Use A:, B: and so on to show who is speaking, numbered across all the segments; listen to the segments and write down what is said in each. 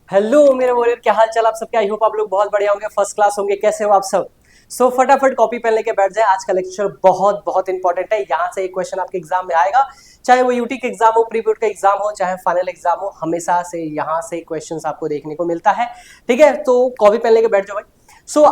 A: Hello मेरे warrior, क्या हाल चाल आप सबके। आई होप आप लोग बहुत बढ़िया होंगे, फर्स्ट क्लास होंगे। कैसे हो आप सब? फटाफट कॉपी पेन लेके बैठ जाए। आज का लेक्चर बहुत बहुत इंपॉर्टेंट है। यहाँ से एक क्वेश्चन आपके एग्जाम में आएगा, चाहे वो यूटी का एग्जाम हो, प्री बोर्ड का एग्जाम हो, चाहे फाइनल एग्जाम हो, हमेशा से यहाँ से क्वेश्चंस आपको देखने को मिलता है। ठीक है, तो कॉपी पेन लेके बैठ जाओ भाई।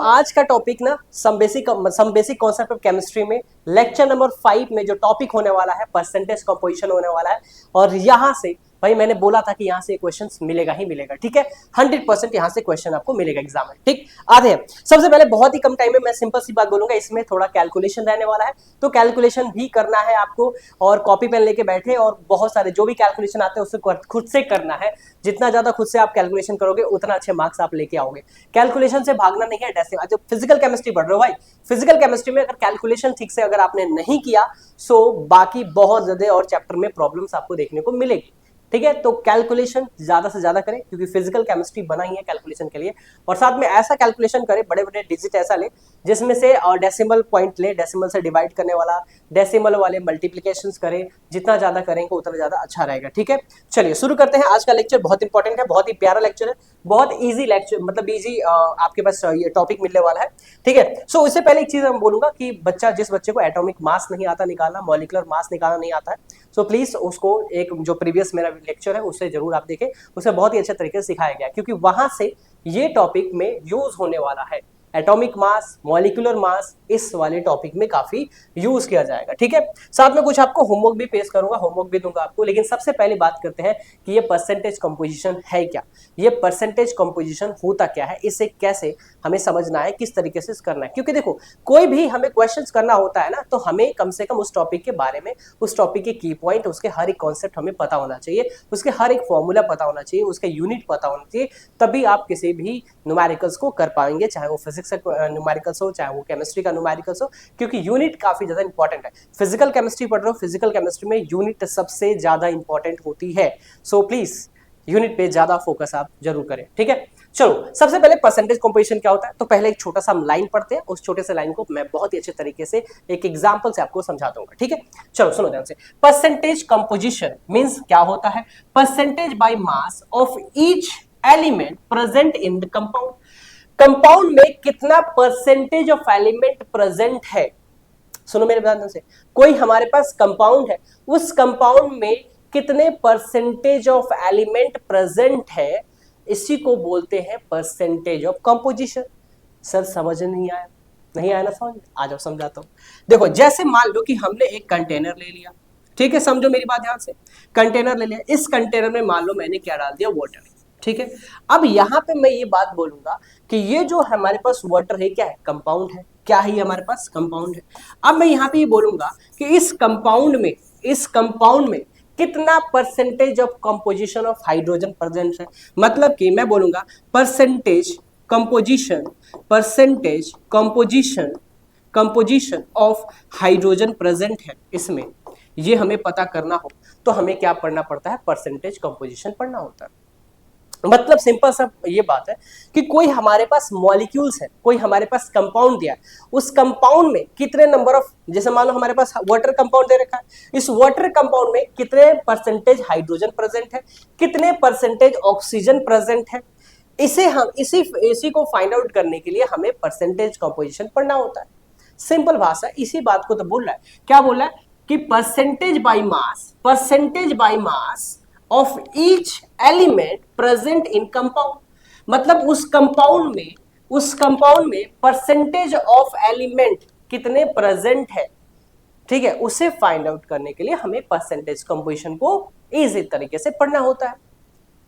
A: आज का टॉपिक ना some basic concept of chemistry में लेक्चर नंबर 5 में जो टॉपिक होने वाला है परसेंटेज कंपोजिशन होने वाला है। और यहाँ से भाई मैंने बोला था कि यहाँ से क्वेश्चन मिलेगा ही मिलेगा। ठीक है, 100% यहाँ से क्वेश्चन आपको मिलेगा एग्जाम में। ठीक, आधे हैं। सबसे पहले बहुत ही कम टाइम में मैं सिंपल सी बात बोलूंगा, इसमें थोड़ा कैलकुलेशन रहने वाला है, तो कैलकुलेशन भी करना है आपको। और कॉपी पेन लेके बैठे और बहुत सारे जो भी कैलकुलेशन आते हैं उससे खुद से करना है। जितना ज्यादा खुद से आप कैलकुलेशन करोगे उतना अच्छे मार्क्स आप लेके आओगे। कैलकुलेशन से भागना नहीं है। जो फिजिकल केमिस्ट्री पढ़ रहे हो भाई, फिजिकल केमिस्ट्री में अगर कैलकुलेशन ठीक से अगर आपने नहीं किया सो बाकी बहुत ज्यादा और चैप्टर में प्रॉब्लम्स आपको देखने को मिलेगी। ठीक है, तो कैलकुलेशन ज्यादा से ज्यादा करें क्योंकि फिजिकल केमिस्ट्री बना ही है कैलकुलेशन के लिए। और साथ में ऐसा कैलकुलेशन करें, बड़े बड़े डिजिट ऐसा ले जिसमें से डेसिमल पॉइंट ले, डेसिमल से डिवाइड करने वाला, डेसिमल वाले मल्टीप्लिकेशंस करें। जितना ज्यादा करेंगे उतना ज्यादा अच्छा रहेगा। ठीक है, चलिए शुरू करते हैं। आज का लेक्चर बहुत इंपॉर्टेंट है, बहुत ही प्यारा लेक्चर है, बहुत ईजी लेक्चर, मतलब ईजी आपके पास ये टॉपिक मिलने वाला है। ठीक है, सो इससे पहले एक चीज मैं बोलूंगा कि जिस बच्चे को एटॉमिक मास नहीं आता निकालना, मॉलिक्यूलर मास निकालना नहीं आता है, सो प्लीज उसको एक जो प्रीवियस मेरा लेक्चर है उससे जरूर आप देखें। उसे बहुत ही अच्छे तरीके से सिखाया गया क्योंकि वहां से ये टॉपिक में यूज होने वाला है। एटॉमिक मास, मॉलिक्यूलर मास, इस वाले टॉपिक में काफी यूज किया जाएगा। ठीक है, साथ में कुछ आपको होमवर्क भी पेश करूंगा, होमवर्क भी दूंगा आपको। लेकिन सबसे पहले बात करते हैं कि ये परसेंटेज कंपोजिशन है क्या, ये परसेंटेज कंपोजिशन होता क्या है, इसे कैसे हमें समझना है, किस तरीके से करना है। क्योंकि देखो, कोई भी हमें क्वेश्चंस करना होता है ना, तो हमें कम से कम उस टॉपिक के बारे में, उस टॉपिक के की पॉइंट, उसके हर एक कॉन्सेप्ट हमें पता होना चाहिए, उसके हर एक फॉर्मूला पता होना चाहिए, उसके यूनिट पता होना चाहिए। तभी आप किसी भी न्यूमेरिकल्स को कर पाएंगे, चाहे वो फिजिक्स का न्यूमेरिकल्स हो, चाहे वो केमिस्ट्री का न्यूमेरिकल्स हो, क्योंकि यूनिट काफी ज्यादा इंपॉर्टेंट है। फिजिकल केमिस्ट्री पढ़ रहे हो, फिजिकल केमिस्ट्री में यूनिट सबसे ज्यादा इंपॉर्टेंट होती है। सो प्लीज यूनिट पे ज्यादा फोकस आप जरूर करें। ठीक है, चलो सबसे पहले परसेंटेज कंपोजिशन क्या होता है, तो पहले एक छोटा सा हम लाइन पढ़ते हैं। उस छोटे से लाइन को मैं बहुत ही अच्छे तरीके से एक एग्जांपल से आपको समझा दूंगा। ठीक है, चलो सुनो ध्यान से। परसेंटेज कंपोजिशन मींस क्या होता है? Percentage by mass of each element present in the compound. Compound में कितना परसेंटेज ऑफ एलिमेंट प्रेजेंट है। सुनो मेरे ध्यान से, कोई हमारे पास कंपाउंड है, उस कंपाउंड में कितने परसेंटेज ऑफ एलिमेंट प्रेजेंट है, इसी को बोलते हैं परसेंटेज ऑफ कंपोजिशन। सर समझ नहीं आया? नहीं आया ना समझ? आ जाओ समझाता हूं। देखो, जैसे मान लो कि हमने एक कंटेनर ले लिया। ठीक है, समझो मेरी बात ध्यान से। कंटेनर ले लिया, इस कंटेनर में मान लो मैंने क्या डाल दिया, वाटर। ठीक है, अब यहां पे मैं ये बात बोलूंगा कि ये जो हमारे पास वाटर है क्या है? कंपाउंड है। क्या है हमारे पास? कंपाउंड है। अब मैं यहां पे ये बोलूंगा कि इस कंपाउंड में कितना percentage of composition of hydrogen present है। मतलब कि मैं बोलूंगा percentage composition, percentage composition, composition of hydrogen present है इसमें। ये हमें पता करना हो तो हमें क्या पढ़ना पड़ता है? परसेंटेज कंपोजिशन पढ़ना होता है। मतलब सिंपल सा ये बात है कि कोई हमारे पास मॉलिक्यूल्स है, कोई हमारे पास कंपाउंड दिया है, उस कंपाउंड में कितने नंबर ऑफ, जैसे मान लो हमारे पास वाटर कंपाउंड दे रखा है, इस वाटर कंपाउंड में कितने परसेंटेज हाइड्रोजन प्रेजेंट है, कितने परसेंटेज ऑक्सीजन प्रेजेंट है। इसे हम इसी को फाइंड आउट करने के लिए हमें परसेंटेज कंपोजिशन पढ़ना होता है। सिंपल भाषा, इसी बात को तो बोल रहा है। क्या बोल रहा है कि percentage by mass, percentage by mass of each element present in compound. मतलब उस कंपाउंड में परसेंटेज ऑफ एलिमेंट कितने प्रेजेंट है। ठीक है, उसे फाइंड आउट करने के लिए हमें परसेंटेज कंपोजिशन को इजी तरीके से पढ़ना होता है।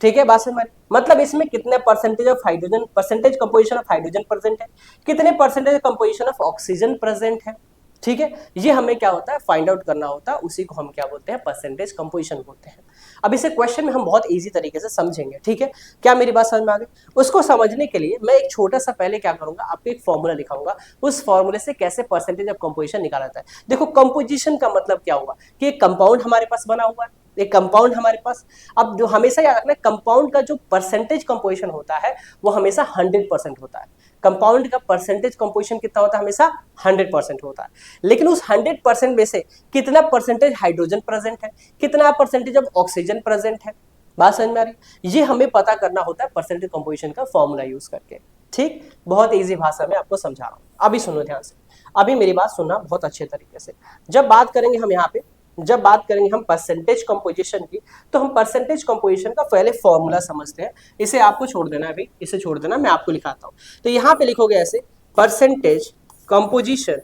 A: ठीक है, बात समझ। मतलब इसमें कितने percentage of hydrogen, percentage composition of hydrogen present है, कितने percentage composition of oxygen present है। ठीक है, ये हमें क्या होता है? फाइंड आउट करना होता है। उसी को हम क्या बोलते हैं? परसेंटेज कंपोजिशन बोलते हैं। अब इसे क्वेश्चन में हम बहुत इजी तरीके से समझेंगे। ठीक है, क्या मेरी बात समझ में आ गई? उसको समझने के लिए मैं एक छोटा सा पहले क्या करूंगा, आपको एक फॉर्मूला दिखाऊंगा। उस फॉर्मूले से कैसे परसेंटेज ऑफ कंपोजिशन निकाला जाता है। देखो, कंपोजिशन का मतलब क्या हुआ कि एक कंपाउंड हमारे पास बना हुआ है, एक कंपाउंड हमारे पास। अब जो हमेशा याद रखना, कंपाउंड का जो परसेंटेज कंपोजिशन होता है वो हमेशा 100% होता है। कंपाउंड का परसेंटेज कंपोजिशन कितना होता है? हमेशा 100% होता है। लेकिन उस 100% में से कितना परसेंटेज हाइड्रोजन प्रेजेंट है, कितना परसेंटेज ऑफ ऑक्सीजन प्रेजेंट है, बात समझ में आ रही है? ये हमें पता करना होता है परसेंटेज कंपोजिशन का फॉर्मूला यूज करके। ठीक, बहुत इजी भाषा में आपको समझा रहा हूं, अभी सुनो ध्यान से, अभी मेरी बात सुनना बहुत अच्छे तरीके से। जब बात करेंगे हम यहाँ पे, जब बात करेंगे हम परसेंटेज कंपोजिशन की, तो हम परसेंटेज कंपोजिशन का पहले फॉर्मूला समझते हैं। इसे आपको छोड़ देना है अभी, इसे छोड़ देना, मैं आपको लिखाता हूँ। तो यहाँ पे लिखोगे ऐसे, percentage composition,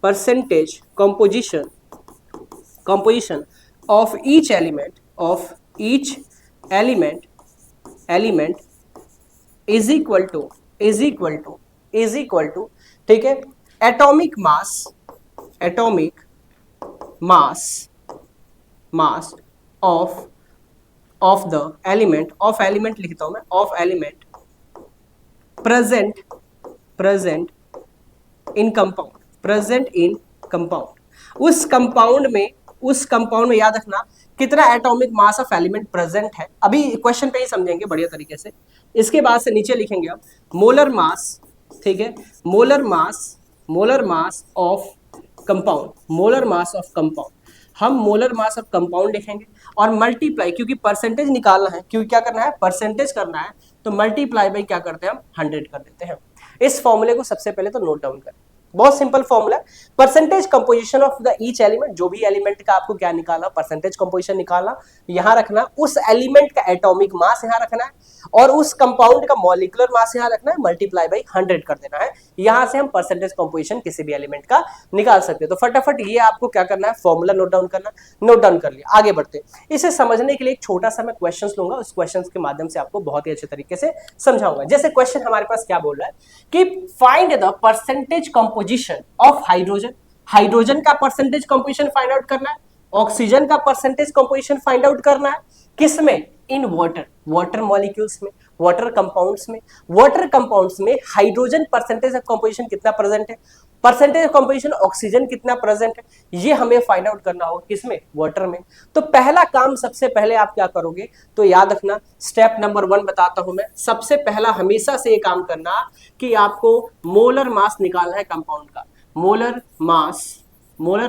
A: percentage composition, composition of each element is equal to ठीक है, atomic mass of the element, of element लिखता हूं मैं, of element present in compound, उस कंपाउंड में याद रखना कितना atomic mass of element present है। अभी क्वेश्चन पे ही समझेंगे बढ़िया तरीके से। इसके बाद से नीचे लिखेंगे अब मोलर मास, ठीक है, molar mass of compound, molar mass of compound, हम मोलर मास ऑफ कंपाउंड लिखेंगे और मल्टीप्लाई, क्योंकि परसेंटेज निकालना है, क्योंकि क्या करना है, परसेंटेज करना है, तो मल्टीप्लाई बाई क्या करते हैं हम, 100 कर देते हैं। इस फॉर्मूले को सबसे पहले तो नोट डाउन करें, बहुत simple formula, percentage composition of the each element, जो भी एलिमेंट का आपको क्या निकालना, परसेंटेज कंपोजिशन निकालना, यहां रखना, उस एलिमेंट का एटॉमिक मास यहां रखना है और उस कंपाउंड का मॉलिक्यूलर मास यहां रखना है, मल्टीप्लाई बाई 100 कर देना है। यहां से हम परसेंटेज कंपोजिशन किसी भी एलिमेंट का निकाल सकते हैं। तो फटाफट ये आपको क्या करना है, फॉर्मूला नोट डाउन करना, नोट डाउन कर लिया, आगे बढ़ते। इसे समझने के लिए एक छोटा सा मैं क्वेश्चन लूंगा, उस क्वेश्चन के माध्यम से आपको बहुत ही अच्छे तरीके से समझाऊंगा। जैसे क्वेश्चन हमारे पास क्या बोल रहा है कि find the percentage composition of hydrogen, hydrogen का परसेंटेज कंपोजिशन फाइंड आउट करना है, ऑक्सीजन का परसेंटेज कंपोजिशन फाइंड आउट करना है, किसमें, इन वाटर, वाटर मॉलिक्यूल्स में, वाटर कंपाउंड्स में, वाटर कंपाउंड्स में हाइड्रोजन परसेंटेज ऑफ कंपोजिशन कितना प्रेजेंट है, परसेंटेज ऑफ कंपोजिशन ऑक्सीजन कितना प्रेजेंट है, ये हमें फाइंड आउट करना होगा, किसमें, वाटर में। तो पहला काम सबसे पहले आप क्या करोगे, तो याद रखना, स्टेप नंबर 1 बताता हूं मैं, सबसे पहला हमेशा से ये काम करना कि आपको मोलर मास निकालना है कंपाउंड का, molar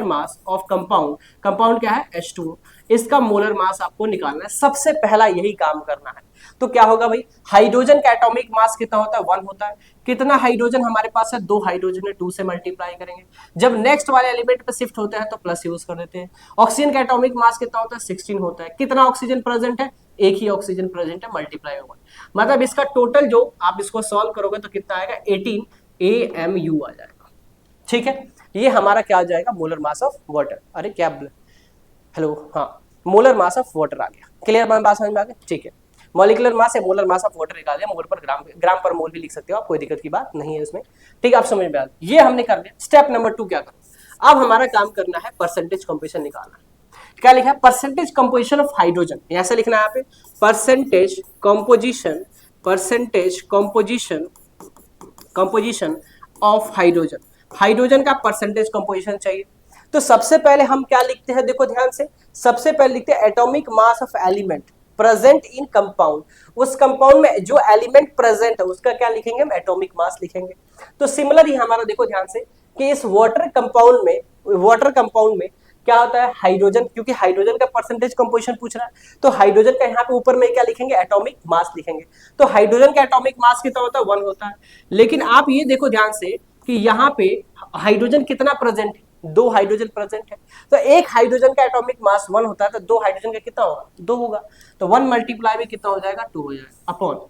A: mass of compound, compound क्या है, H2O, इसका मोलर मास आपको निकालना है, सबसे पहला यही काम करना है। तो क्या होगा भाई, हाइड्रोजन का एटॉमिक मास कितना होता है, 1 होता है, कितना हाइड्रोजन हमारे पास है, 2 हाइड्रोजन है, 2 से मल्टीप्लाई करेंगे, जब नेक्स्ट वाले एलिमेंट पे शिफ्ट होते हैं तो प्लस यूज कर देते हैं। ऑक्सीजन का एटॉमिक मास कितना होता है, 16 होता है, कितना ऑक्सीजन प्रेजेंट है, एक ही ऑक्सीजन प्रेजेंट है, मल्टीप्लाई होगा, मतलब इसका टोटल जो आप इसको सॉल्व करोगे तो कितना आएगा, 18 AMU आ जाएगा। ठीक है, ये हमारा क्या आ जाएगा, मोलर मास ऑफ वाटर, अरे क्या, हेलो, हाँ, मोलर मास ऑफ वाटर आ गया, क्लियर, बात समझ में आ गई, ठीक है। मॉलिक्यूलर मास है, मोलर मास ऑफ वाटर निकाल दिया, मोल पर ग्राम, ग्राम पर मोल भी लिख सकते हो आप, कोई दिक्कत की बात नहीं है इसमें, ठीक है, आप समझ में आ गया। ये हमने कर लिया। स्टेप नंबर 2 क्या करो, अब हमारा काम करना है परसेंटेज कंपोजिशन निकालना। क्या लिखा है, परसेंटेज कंपोजिशन ऑफ हाइड्रोजन, ऐसा लिखना है यहाँ पे, percentage composition, percentage composition of hydrogen, hydrogen का परसेंटेज कंपोजिशन चाहिए। तो सबसे पहले हम क्या लिखते हैं, देखो ध्यान से, सबसे पहले लिखते हैं atomic mass of element present in compound, उस कंपाउंड में जो एलिमेंट प्रेजेंट है उसका क्या लिखेंगे हम, एटॉमिक मास लिखेंगे। तो सिमिलर ही हमारा देखो ध्यान से कि इस वाटर कंपाउंड में क्या होता है, हाइड्रोजन, क्योंकि हाइड्रोजन का परसेंटेज कंपोजिशन पूछ रहा है, तो हाइड्रोजन का यहाँ पे ऊपर में क्या लिखेंगे, एटॉमिक मास लिखेंगे। तो हाइड्रोजन का एटॉमिक मास कितना होता है, 1 होता है, लेकिन आप ये देखो ध्यान से कि यहाँ पे हाइड्रोजन कितना प्रेजेंट है, 2 हाइड्रोजन प्रेजेंट है, तो एक हाइड्रोजन का एटॉमिक मास 1 होता है, तो 2 हाइड्रोजन का कितना होगा, 2 होगा, तो 1 मल्टीप्लाई में कितना हो जाएगा, 2 हो जाएगा अपॉन।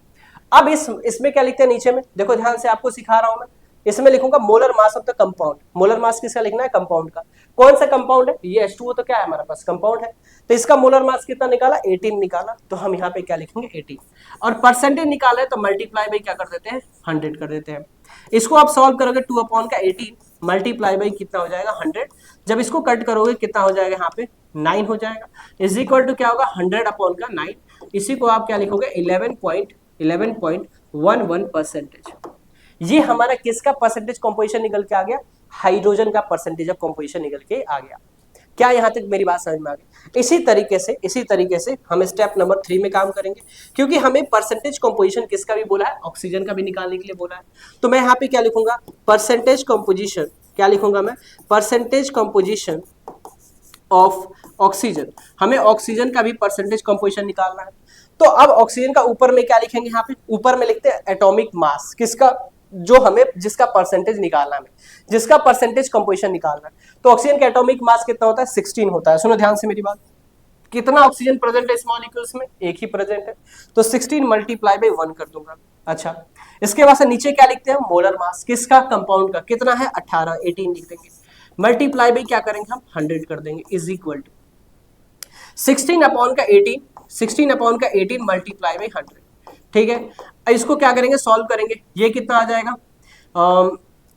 A: अब इसमें क्या लिखते हैं नीचे में, देखो ध्यान से, आपको सिखा रहा हूं मैं, इसमें लिखूंगा molar mass of the compound, molar mass किसका लिखना है, कंपाउंड का, कौन सा कंपाउंड है, ये H2O, तो क्या है हमारे पास, कंपाउंड है, तो इसका मोलर मास कितना निकाला, 18 निकाला, तो हम यहाँ पे क्या लिखेंगे, 18, और परसेंटेज निकाला है तो मल्टीप्लाई बाई क्या कर देते हैं, 100 कर देते हैं। इसको आप सॉल्व करोगे, 2 अपॉन का 18 मल्टीप्लाई बाई कितना हो जाएगा, 100, जब इसको कट करोगे कितना हो जाएगा, यहाँ पे 9 हो जाएगा, इज इक्वल टू क्या होगा, 100 अपॉन का 9, इसी को आप क्या लिखोगे, 11.11% ये हमारा किसका परसेंटेज कंपोजिशन निकल के आ गया, हाइड्रोजन का परसेंटेज ऑफ कंपोजिशन निकल के आ गया। क्या यहां तक मेरी बात समझ में आ गई? इसी तरीके से हम स्टेप नंबर 3 में काम करेंगे, क्योंकि हमें परसेंटेज कंपोजिशन किसका भी बोला है, ऑक्सीजन का भी निकालने के लिए बोला है। तो मैं यहाँ पे क्या लिखूंगा, परसेंटेज कंपोजिशन, क्या लिखूंगा मैं, परसेंटेज कंपोजिशन ऑफ ऑक्सीजन, हमें ऑक्सीजन का भी परसेंटेज कंपोजिशन निकालना है। तो अब ऑक्सीजन का ऊपर में क्या लिखेंगे, यहाँ पे ऊपर में लिखते हैं एटॉमिक मास, किसका, जो हमें जिसका परसेंटेज निकालना है, जिसका परसेंटेज कंपोजिशन निकालना है। तो ऑक्सीजन का एटॉमिक मास कितना होता है, 16 होता है। सुनो ध्यान से मेरी बात, कितना ऑक्सीजन प्रेजेंट है इस मॉलिक्यूल्स में, एक ही प्रेजेंट है, तो 16 मल्टीप्लाई बाई 1 कर दूंगा। अच्छा, इसके बाद से नीचे क्या लिखते हैं, मोलर मास, किसका, कंपाउंड का, कितना है 18, 18 लिख देंगे, मल्टीप्लाई बाई क्या करेंगे हम 100 कर देंगे, इज इक्वल टू 16 अपॉन का 18, 16 अपॉन का 18 मल्टीप्लाई बाई 100। ठीक है, इसको क्या करेंगे, सॉल्व करेंगे, ये कितना आ जाएगा,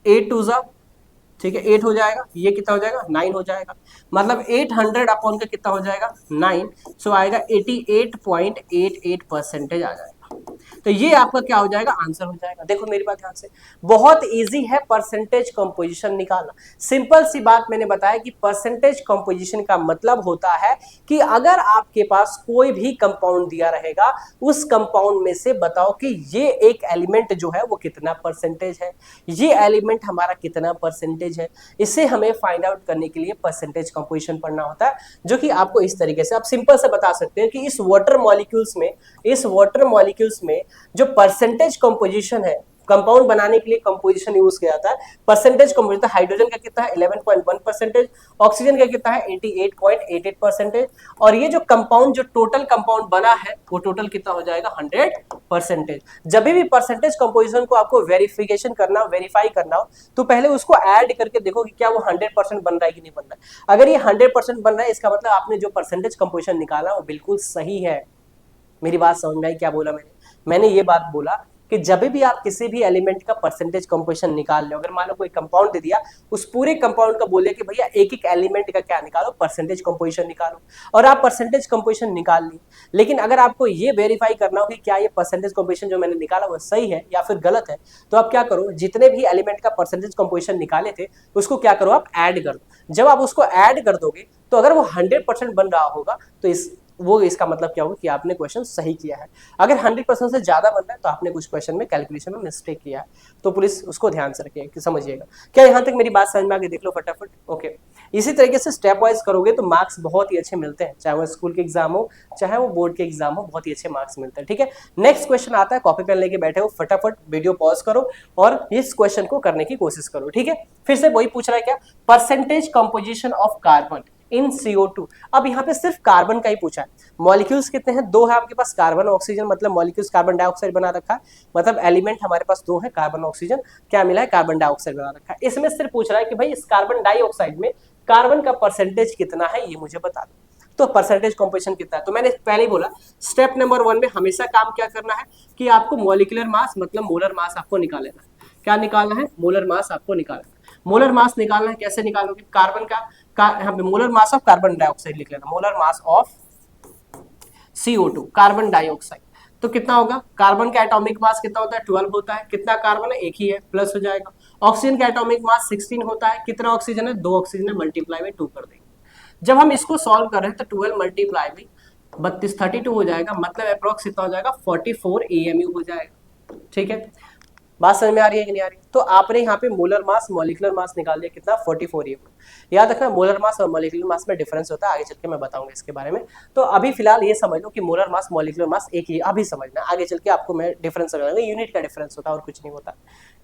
A: 8 टू जा, ठीक है 8 हो जाएगा, ये कितना हो जाएगा 9 हो जाएगा, मतलब 800 अपॉन का कितना हो जाएगा 9, सो आएगा 88.88% आ जाएगा। तो ये आपका क्या हो जाएगा, आंसर हो जाएगा। देखो मेरी बात ध्यान से, बहुत इजी है परसेंटेज कंपोजिशन निकालना। सिंपल सी बात मैंने बताया कि परसेंटेज कंपोजिशन का मतलब होता है कि अगर आपके पास कोई भी कंपाउंड दिया रहेगा, उस कंपाउंड में से बताओ कि ये एक एलिमेंट जो है वो कितना परसेंटेज है, ये एलिमेंट हमारा कितना परसेंटेज है। इसे हमें फाइंड आउट करने के लिए परसेंटेज कंपोजिशन पढ़ना होता है, जो कि आपको इस तरीके से आप सिंपल से बता सकते हैं कि इस वाटर मॉलिक्यूल्स में जो परसेंटेज कंपोजिशन है, कंपाउंड बनाने के लिए कंपोजिशन यूज किया जाता है, परसेंटेज कंपोजिशन, हाइड्रोजन का कितना है 11.1%, ऑक्सीजन का कितना है 88.88%, और ये जो कंपाउंड, जो टोटल कंपाउंड बना है वो टोटल कितना हो जाएगा 100%। जब भी परसेंटेज कंपोजिशन को आपको वेरिफिकेशन करना, वेरीफाई करना हो, तो पहले उसको ऐड करके देखो कि क्या वो 100% बन रहा है कि नहीं बन रहा है। अगर ये 100% बन रहा है, इसका मतलब आपने जो परसेंटेज कंपोजिशन निकाला वो बिल्कुल सही है। मेरी बात समझ में आई, क्या बोला मैंने ये बात बोला कि जब भी आप किसी भी एलिमेंट का परसेंटेज कंपोजिशन निकाल लो, अगर मान लो कोई कंपाउंड दे दिया, उस पूरे कंपाउंड का बोले कि भैया एक एक एलिमेंट का क्या निकालो, परसेंटेज कंपोजिशन निकालो, और आप परसेंटेज कंपोजिशन निकाल ली। लेकिन अगर आपको ये वेरीफाई करना हो कि क्या ये परसेंटेज कंपोजिशन जो मैंने निकाला वो सही है या फिर गलत है, तो आप क्या करो, जितने भी एलिमेंट का परसेंटेज कंपोजिशन निकाले थे उसको क्या करो, आप ऐड कर दो। जब आप उसको ऐड कर दोगे तो अगर वो 100% बन रहा होगा तो इसका मतलब क्या होगा कि आपने क्वेश्चन सही किया है। अगर 100% से ज्यादा बन रहा है तो आपने कुछ क्वेश्चन में कैलकुलेशन में मिस्टेक किया है। तो पुलिस उसको ध्यान से रखिए कि समझिएगा। क्या यहां तक मेरी बात समझ में आ गई, देख लो फटाफट। ओके, इसी तरीके से स्टेप वाइज करोगे तो मार्क्स बहुत ही अच्छे मिलते हैं, चाहे वो स्कूल के एग्जाम हो चाहे वो बोर्ड के एग्जाम हो, बहुत ही अच्छे मार्क्स मिलते हैं। ठीक है, नेक्स्ट क्वेश्चन आता है, कॉपी पेन लेके बैठे हो, फटाफट वीडियो पॉज करो और इस क्वेश्चन को करने की कोशिश करो। ठीक है, फिर से वही पूछ रहा है, क्या, percentage composition of carbon in CO2। अब यहाँ पे सिर्फ कार्बन का ही पूछा है। मॉलिक्यूल्स कितने हैं, 2 है आपके पास, कार्बन ऑक्सीजन, मतलब मॉलिक्यूल्स कार्बन डाइऑक्साइड बना रखा है, मतलब एलिमेंट हमारे पास 2 है, कार्बन ऑक्सीजन, क्या मिला है, कार्बन डाइऑक्साइड बना रखा है। इसमें सिर्फ पूछ रहा है कि भाई इस कार्बन डाइऑक्साइड में कार्बन का परसेंटेज कितना है, ये मुझे बता दो। तो परसेंटेज कंपोजिशन कितना है, तो मैंने पहले ही बोला स्टेप नंबर 1 में हमेशा काम क्या करना है कि आपको मॉलिक्यूलर मास मतलब मोलर मास आपको निकाल लेना है। क्या निकालना है, मोलर मास आपको निकालना है। मोलर मास निकालना है, कैसे निकालोगे, कार्बन का यहाँ पे molar mass of carbon dioxide लिख लेना, molar mass of CO2 carbon dioxide. तो कितना होगा, कार्बन का एटॉमिक मास कितना होता है 12 होता है, कितना कार्बन है एक ही है, प्लस हो जाएगा। ऑक्सीजन का एटॉमिक मास 16 होता है, कितना ऑक्सीजन है 2 ऑक्सीजन है, मल्टीप्लाई बाई 2 कर देंगे। जब हम इसको सॉल्व कर रहे हैं तो 12 मल्टीप्लाई बाई 32 32 हो जाएगा, मतलब अप्रोक्स कितना हो जाएगा 44 AMU हो जाएगा। ठीक है, बात समझ में आ रही है कि नहीं आ रही। तो आपने यहाँ पे मोलर मास मॉलिक्यूलर मास निकाल दिया, कितना 44 AMU। याद रखना मोलर मास और मॉलिक्यूलर मास में डिफरेंस होता है, आगे चल के मैं बताऊंगा इसके बारे में। तो अभी फिलहाल ये समझ लो कि मोलर मास मॉलिक्यूलर मास एक ही, अभी समझना, आगे चल के आपको मैं डिफरेंस समझाऊंगा, यूनिट का डिफरेंस होता है और कुछ नहीं होता।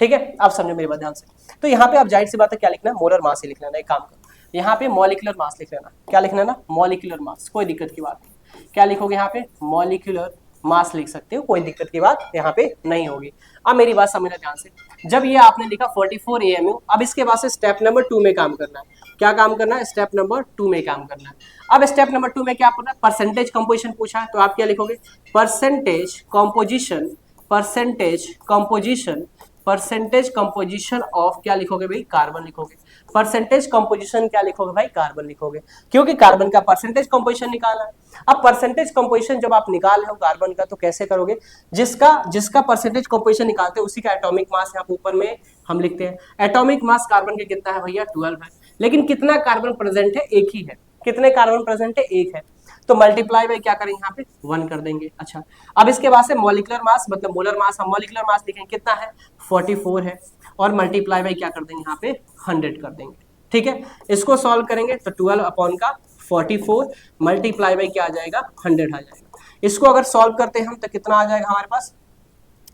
A: ठीक है, आप समझो मेरी बात ध्यान से। तो यहाँ पे आप जाहिर सी बात है क्या लिखना है, मोलर मास ही लिख लेना। एक काम करो, यहाँ पे मॉलिक्यूलर मास लिख लेना। क्या लिखना ना, मॉलिक्यूलर मास, कोई दिक्कत की बात नहीं। क्या लिखोगे यहाँ पे, मॉलिक्यूलर मास लिख सकते हो, कोई दिक्कत की बात यहाँ पे नहीं होगी। अब मेरी बात समझना ध्यान से, जब ये आपने लिखा 44 AMU, अब इसके बाद से स्टेप नंबर 2 में काम करना है। क्या काम करना है, स्टेप नंबर 2 में काम करना है। अब स्टेप नंबर 2 में क्या करना है, परसेंटेज कंपोजिशन पूछा है, तो आप क्या लिखोगे, percentage composition, percentage composition, percentage composition of, क्या लिखोगे भाई, कार्बन लिखोगे। परसेंटेज कंपोजिशन क्या लिखोगे भाई, कार्बन लिखोगे, क्योंकि कार्बन का परसेंटेज कंपोजिशन निकालना है। अब परसेंटेज कंपोजिशन जब आप निकाल रहे हो कार्बन का, तो कैसे करोगे, जिसका परसेंटेज कंपोजिशन निकालते हैं उसी का एटॉमिक मास यहाँ ऊपर में हम लिखते हैं। एटॉमिक मास कार्बन के कितना है भैया, 12 है, लेकिन कितना कार्बन प्रेजेंट है, एक ही है। कितने कार्बन प्रेजेंट है, एक है, तो मल्टीप्लाई बाय क्या करेंगे यहाँ पे 1 कर देंगे। अच्छा, अब इसके बाद से मॉलिक्यूलर मास मतलब मोलर मास, हम मॉलिक्यूलर मास लिखेंगे कितना है 44 है, और मल्टीप्लाई बाय क्या कर देंगे यहाँ पे 100 कर देंगे। ठीक है, इसको सॉल्व करेंगे तो 12 अपॉन का 44 मल्टीप्लाई बाई क्या आ जाएगा 100 आ जाएगा। इसको अगर सॉल्व करते हैं हम तो कितना आ जाएगा हमारे पास,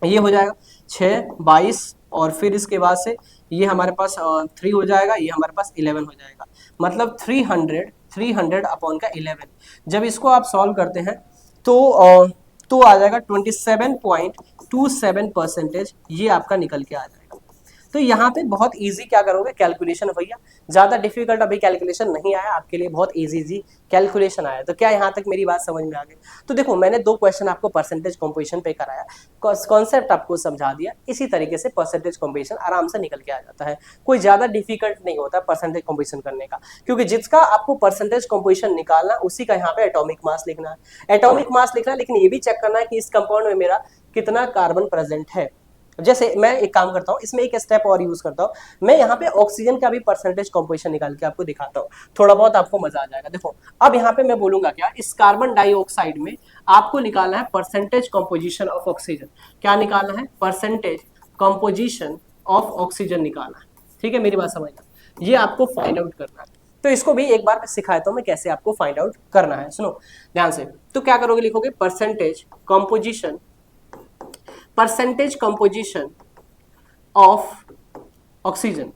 A: ये हो जाएगा 6 22 और फिर इसके बाद से ये हमारे पास 3 हो जाएगा, ये हमारे पास 11 हो जाएगा, मतलब 300 अपॉन का 11। जब इसको आप सॉल्व करते हैं तो आ जाएगा 27.27% ये आपका निकल के आ जाएगा। तो यहाँ पे बहुत इजी क्या करोगे कैलकुलेशन भैया, ज्यादा डिफिकल्ट अभी कैलकुलेशन नहीं आया आपके लिए, बहुत इजी कैलकुलेशन आया। तो क्या यहाँ तक मेरी बात समझ में आ गई? तो देखो मैंने 2 क्वेश्चन आपको परसेंटेज कंपोजिशन पे कराया, कॉन्सेप्ट आपको समझा दिया, इसी तरीके से परसेंटेज कंपोजिशन आराम से निकल के आ जाता है, कोई ज्यादा डिफिकल्ट नहीं होता परसेंटेज कंपोजिशन करने का, क्योंकि जिसका आपको परसेंटेज कंपोजिशन निकालना उसी का यहाँ पे एटॉमिक मास लिखना है, एटॉमिक मास लिखना है, लेकिन ये भी चेक करना है कि इस कंपाउंड में मेरा कितना कार्बन प्रेजेंट है। जैसे मैं एक काम करता हूँ, इसमें एक स्टेप और यूज करता हूँ, मैं यहाँ पे ऑक्सीजन का भी परसेंटेज कंपोजिशन निकाल के आपको दिखाता हूँ, थोड़ा बहुत आपको मजा आ जाएगा। देखो अब यहाँ पे मैं बोलूंगा क्या, इस कार्बन डाइऑक्साइड में आपको निकालना है परसेंटेज कंपोजिशन ऑफ ऑक्सीजन। क्या निकालना है? परसेंटेज कंपोजिशन ऑफ ऑक्सीजन निकालना है। ठीक है, मेरी बात समझना, ये आपको फाइंड आउट करना है। तो इसको भी एक बार सिखाया तो मैं कैसे आपको फाइंड आउट करना है, सुनो ध्यान से। तो क्या करोगे, लिखोगे परसेंटेज कंपोजिशन ऑफ ऑक्सीजन।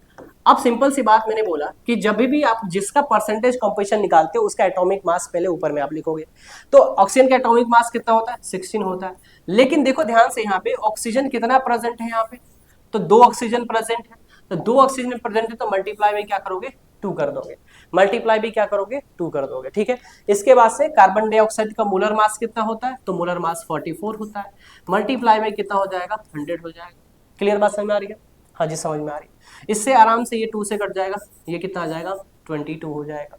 A: अब सिंपल सी बात मैंने बोला कि जब भी आप जिसका परसेंटेज कंपोजिशन निकालते हो उसका एटॉमिक मास पहले ऊपर में आप लिखोगे। तो ऑक्सीजन का एटॉमिक मास कितना होता है? 16 होता है। लेकिन देखो ध्यान से यहाँ पे ऑक्सीजन कितना प्रेजेंट है यहाँ पे, तो 2 ऑक्सीजन प्रेजेंट है, तो 2 ऑक्सीजन प्रेजेंट है, तो मल्टीप्लाई में क्या करोगे 2 कर दोगे, मल्टीप्लाई भी क्या करोगे 2 कर दोगे। ठीक है, इसके बाद से कार्बन डाइऑक्साइड का मोलर मास कितना होता है, तो मोलर मास 44 होता है, मल्टीप्लाई में कितना हो जाएगा 100 हो जाएगा। क्लियर बात समझ में आ रही है? हाँ जी समझ में आ रही है। इससे आराम से ये 2 से कट जाएगा, ये कितना आ जाएगा 22 हो जाएगा।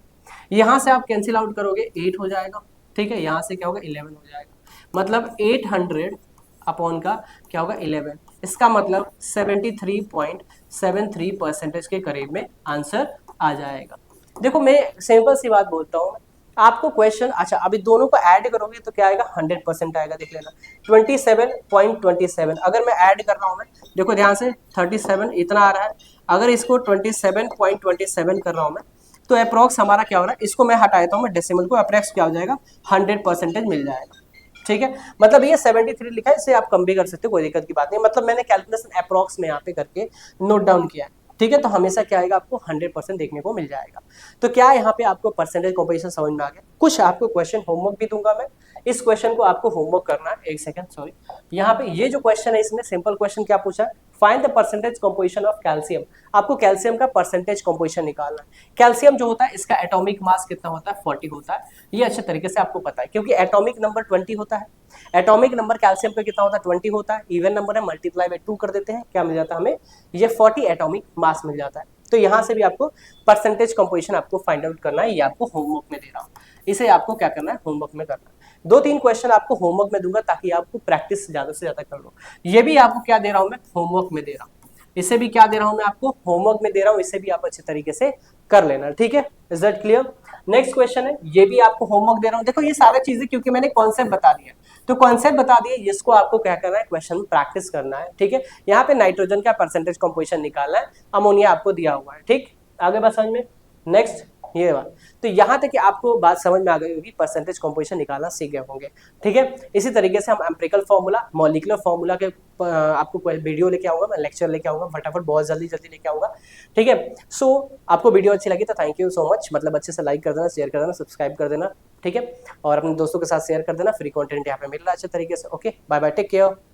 A: यहाँ से आप कैंसिल आउट करोगे 8 हो जाएगा। ठीक है, यहाँ से क्या होगा 11 हो जाएगा, मतलब 800 अपॉन का क्या होगा 11। इसका मतलब 73.73% के करीब में आंसर आ जाएगा। देखो मैं सिंपल सी बात बोलता हूँ, आपको क्वेश्चन, अच्छा अभी दोनों को ऐड करोगे तो क्या आएगा 100% आएगा, देख लेना 27.27। अगर मैं ऐड कर रहा हूँ, मैं देखो ध्यान से 37 इतना आ रहा है, अगर इसको 27.27 कर रहा हूँ मैं, तो अप्रोक्स हमारा क्या हो रहा है, इसको मैं हटा देता हूँ मैं डेसिमल को, अप्रोक्स क्या हो जाएगा 100% मिल जाएगा। ठीक है, मतलब ये 73 लिखा है, इसे आप कम भी कर सकते हो, कोई दिक्कत की बात नहीं, मतलब मैंने कैलकुलेशन अप्रोक्स में यहाँ पे करके नोट डाउन किया है। ठीक है, तो हमेशा क्या आएगा आपको 100% देखने को मिल जाएगा। तो क्या यहाँ पे आपको परसेंटेज कंपोजिशन समझ में आ गया? कुछ आपको क्वेश्चन होमवर्क भी दूंगा मैं, इस क्वेश्चन को आपको होमवर्क करना है। एक सेकंड सॉरी, यहाँ पे ये जो क्वेश्चन है इसमें सिंपल क्वेश्चन क्या पूछा है, find the percentage composition of calcium. आपको कैल्शियम का परसेंटेज कंपोजिशन निकालना है। कैल्शियम जो होता है इसका एटॉमिक मास कितना होता है 40 होता है, ये अच्छे तरीके से आपको पता है, क्योंकि एटॉमिक नंबर 20 होता है। एटॉमिक नंबर कैल्शियम का कितना होता है 20 होता है, इवन नंबर है, मल्टीप्लाई बाय 2 कर देते हैं, क्या मिल जाता है हमें, ये 40 एटॉमिक मास मिल जाता है। तो यहाँ से भी आपको परसेंटेज कंपोजिशन आपको फाइंड आउट करना है, ये आपको होमवर्क में दे रहा हूँ, इसे आपको क्या करना है होमवर्क में करना है। 2-3 क्वेश्चन आपको होमवर्क में दूंगा ताकि आपको प्रैक्टिस ज्यादा से ज्यादा कर लो। ये भी आपको क्या दे रहा हूँ मैं होमवर्क में दे रहा हूँ, इसे भी क्या दे रहा हूँ मैं आपको होमवर्क में दे रहा हूँ, इसे भी आप अच्छे तरीके से कर लेना। ठीक है, is that clear? Next question है, ये भी आपको होमवर्क दे रहा हूँ। देखो ये सारी चीजें क्योंकि मैंने कॉन्सेप्ट बता दिया, तो कॉन्सेप्ट बता दिए, इसको आपको क्या करना है क्वेश्चन प्रैक्टिस करना है। ठीक है, यहाँ पे नाइट्रोजन का परसेंटेज कंपोजिशन निकालना है, अमोनिया आपको दिया हुआ है। ठीक, आगे बात समझ में। नेक्स्ट ये बात, तो यहाँ तक कि आपको बात समझ में आ गई होगी, परसेंटेज कंपोजिशन निकालना सीख गए होंगे। ठीक है, इसी तरीके से हम एम्पिरिकल फार्मूला, मॉलिक्यूलर फार्मूला के आपको वीडियो लेके आऊंगा, मैं लेक्चर लेके आऊंगा फटाफट, बहुत जल्दी लेके आऊंगा। ठीक है, सो आपको वीडियो अच्छी लगी तो थैंक यू सो मच, मतलब अच्छे से लाइक कर देना, शेयर कर देना, सब्सक्राइब कर देना। ठीक है, और अपने दोस्तों के साथ शेयर कर देना, फ्री कंटेंट यहाँ पे मिल रहा है अच्छे तरीके से। Okay, bye bye, take care.